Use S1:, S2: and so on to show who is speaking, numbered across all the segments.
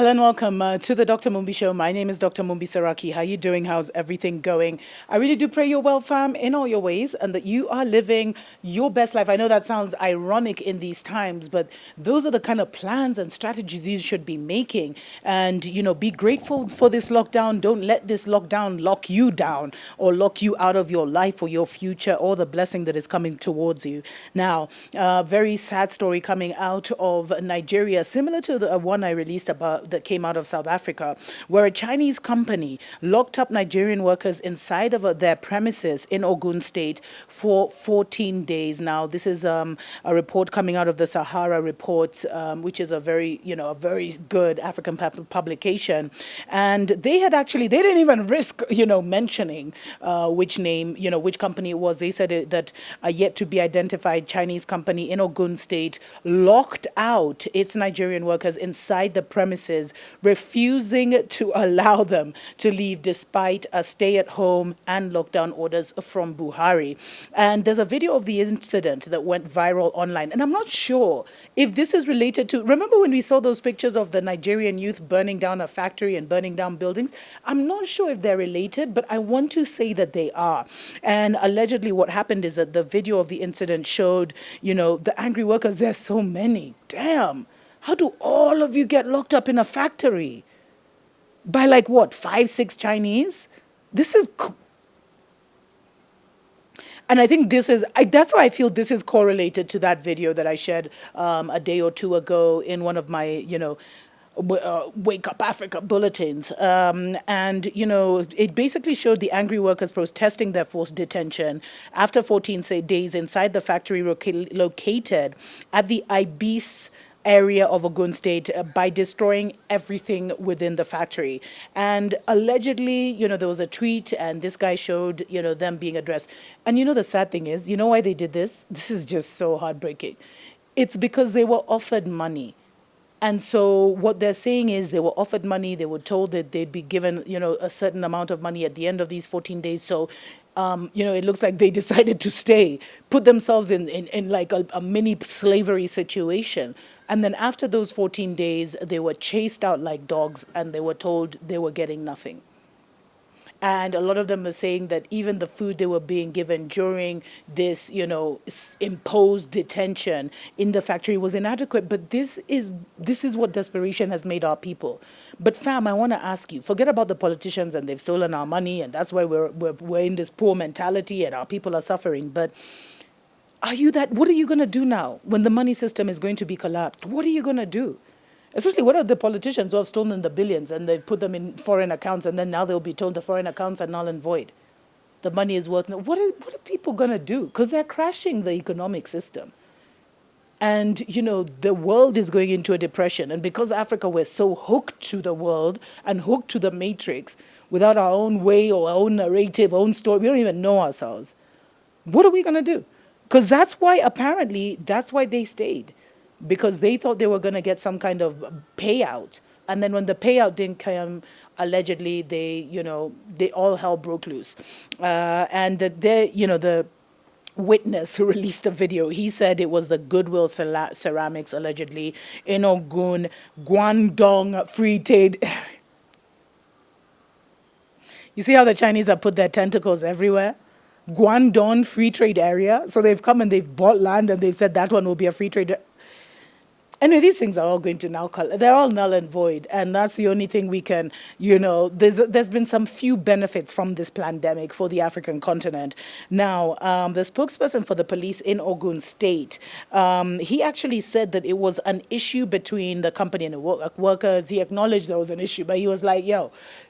S1: and welcome to the Dr. Mumbi Show. My name is Dr. Mumbi Saraki. How you doing? How's everything going? I really do pray you're well, fam, in all your ways, and that you are living your best life. I know that sounds ironic in these times, but those are the kind of plans and strategies you should be making. And, be grateful for this lockdown. Don't let this lockdown lock you down or lock you out of your life or your future or the blessing that is coming towards you. Now, a very sad story coming out of Nigeria, similar to the one I released about that came out of South Africa, where a Chinese company locked up Nigerian workers inside of their premises in Ogun State for 14 days. Now, this is a report coming out of the Sahara Report, which is a very good African publication. And they didn't even risk, mentioning which name, which company it was. They said that a yet to be identified Chinese company in Ogun State locked out its Nigerian workers inside the premises, refusing to allow them to leave despite a stay-at-home and lockdown orders from Buhari. And there's a video of the incident that went viral online. And I'm not sure if this is related to... Remember when we saw those pictures of the Nigerian youth burning down a factory and burning down buildings? I'm not sure if they're related, but I want to say that they are. And allegedly what happened is that the video of the incident showed, the angry workers. There's so many. Damn. How do all of you get locked up in a factory? By 5, 6 Chinese? This is... And I think that's why I feel this is correlated to that video that I shared a day or two ago in one of my, Wake Up Africa bulletins. It basically showed the angry workers protesting their forced detention after 14 days inside the factory located at the Ibis area of Ogun State by destroying everything within the factory. And allegedly, there was a tweet and this guy showed, them being addressed. And the sad thing is, why they did this? This is just so heartbreaking. It's because they were offered money. And so what they're saying is they were offered money. They were told that they'd be given, a certain amount of money at the end of these 14 days. So, it looks like they decided to stay, put themselves in like a mini slavery situation. And then after those 14 days, they were chased out like dogs and they were told they were getting nothing. And a lot of them are saying that even the food they were being given during this, imposed detention in the factory was inadequate. But this is what desperation has made our people. But fam, I want to ask you, forget about the politicians and they've stolen our money and that's why we're in this poor mentality and our people are suffering. But what are you going to do now when the money system is going to be collapsed? What are you going to do? Especially what are the politicians who have stolen the billions and they've put them in foreign accounts and then now they'll be told the foreign accounts are null and void. The money is worth... What are people going to do? Because they're crashing the economic system. And, the world is going into a depression. And because Africa, we're so hooked to the world and hooked to the matrix without our own way or our own narrative, our own story, we don't even know ourselves. What are we going to do? Because that's why they stayed. Because they thought they were going to get some kind of payout. And then when the payout didn't come, allegedly, they all hell broke loose. The witness who released the video, he said it was the Goodwill Ceramics, allegedly, in Ogun, Guangdong Free Trade. You see how the Chinese have put their tentacles everywhere? Guangdong Free Trade Area. So they've come and they've bought land and they've said that one will be a free trade. Anyway, these things are all going to now, they're all null and void. And that's the only thing we can, there's been some few benefits from this pandemic for the African continent. Now, the spokesperson for the police in Ogun State, he actually said that it was an issue between the company and the workers. He acknowledged there was an issue, but he was like,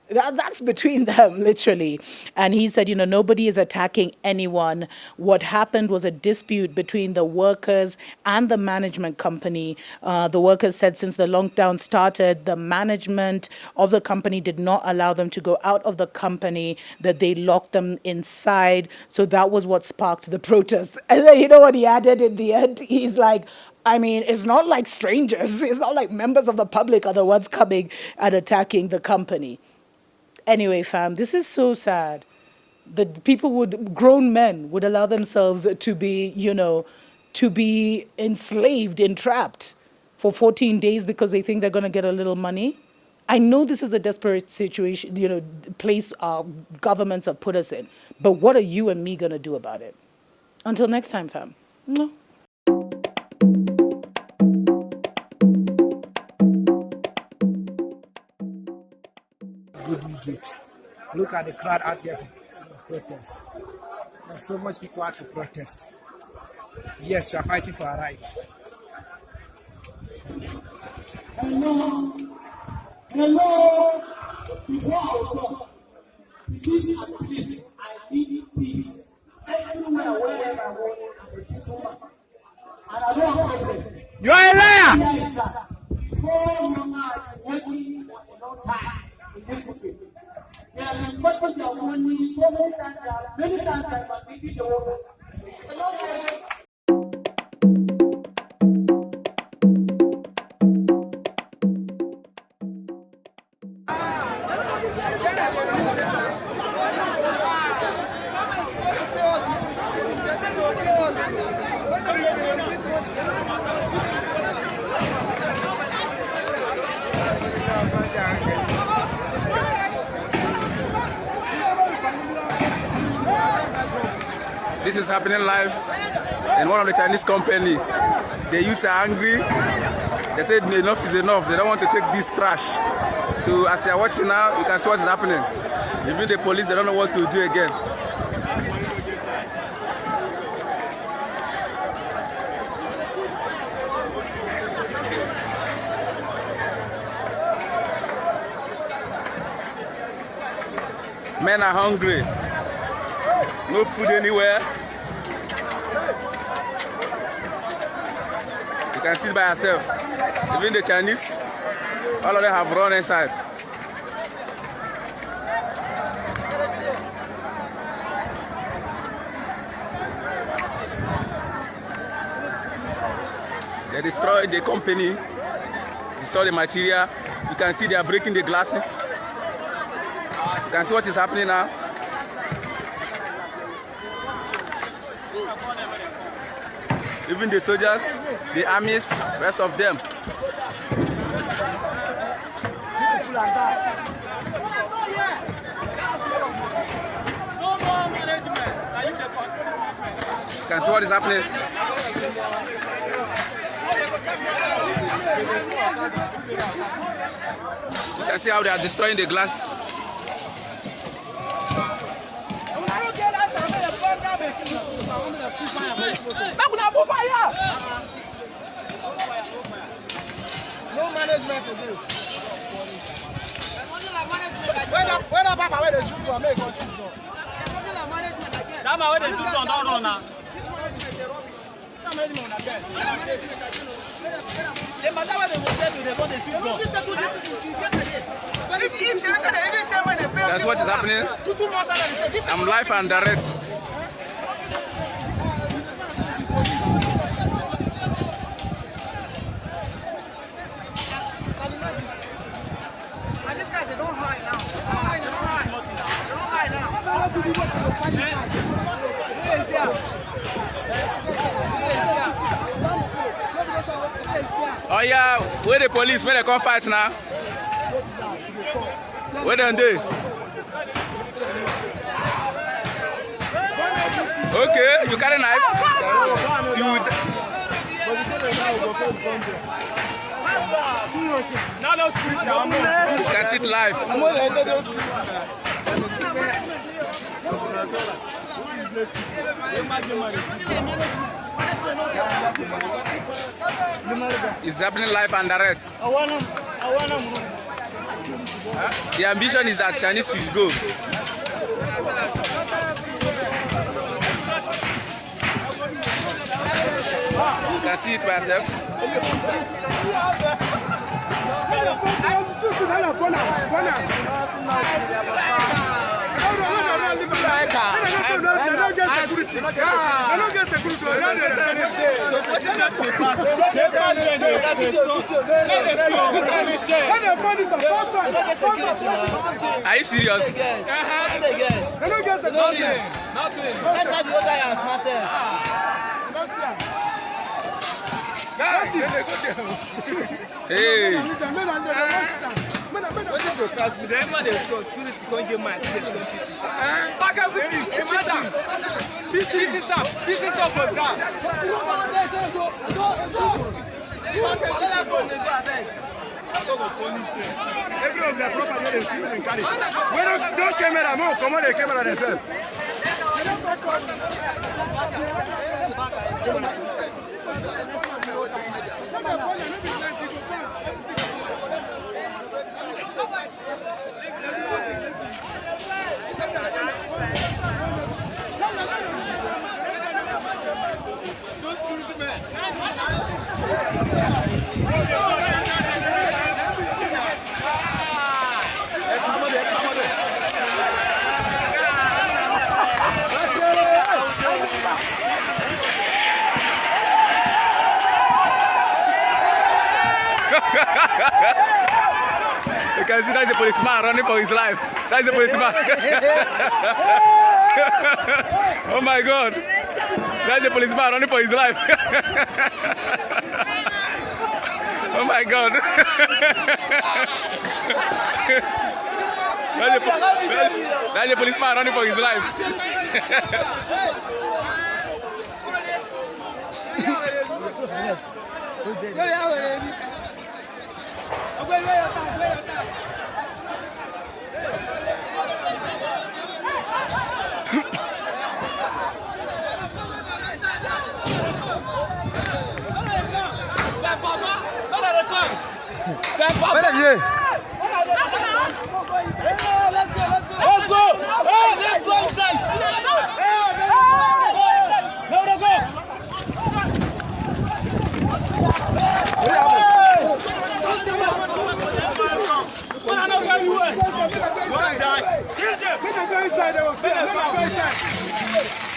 S1: that's between them, literally. And he said, nobody is attacking anyone. What happened was a dispute between the workers and the management company. The workers said since the lockdown started, the management of the company did not allow them to go out of the company, that they locked them inside. So that was what sparked the protests. And then you know what he added in the end? He's like, it's not like strangers. It's not like members of the public are the ones coming and attacking the company. Anyway, fam, this is so sad that grown men would allow themselves to be enslaved, entrapped for 14 days because they think they're going to get a little money. I know this is a desperate situation, place our governments have put us in. But what are you and me going to do about it? Until next time, fam. No.
S2: Good Egypt. Look at the crowd out there for protest. There's so much people out to protest. Yes, we are fighting for our right.
S3: Hello. Hello. Before I go, peace and peace. I need peace. Everywhere, wherever I go, I'm a peaceful man. And I don't have problem.
S2: You are a liar!
S3: Before you are working for a long time in this country, they have been putting their money so many times I have taken the water. It's a long time.
S4: This is happening live in one of the Chinese company. The youths are angry. They said enough is enough. They don't want to take this trash. So as you are watching now, you can see what is happening. Even the police, they don't know what to do again. Men are hungry. No food anywhere. You can see it by yourself. Even the Chinese, all of them have run inside. They destroyed the company, destroyed the material. You can see they are breaking the glasses. You can see what is happening now. Even the soldiers, the armies, rest of them. You can see what is happening. You can see how they are destroying the glass.
S2: No management to do. When the Papa where they shoot you, make one shoot you. That man where they shoot you, don't run now. The matter where they will say to them, they shoot you.
S4: That's what is happening. I'm live and direct. Oh yeah, where the police? Where they come fight now? Where they do? Okay, you carry a knife? You can see it live. It's happening live and direct. The ambition is that Chinese should go. You can see it by yourself. Are you serious? Hey.
S5: so class with them. They go security can't get my back everything. Madam, this is up for ground.
S6: Every of their property is civil and carry. When those cameras move, come on, the camera themselves.
S4: You can see that's the policeman running for his life. That's the policeman. Oh my God. That's the policeman running for his life. Oh my God. That's the policeman running for his life.
S5: Let's go inside.
S6: Go inside.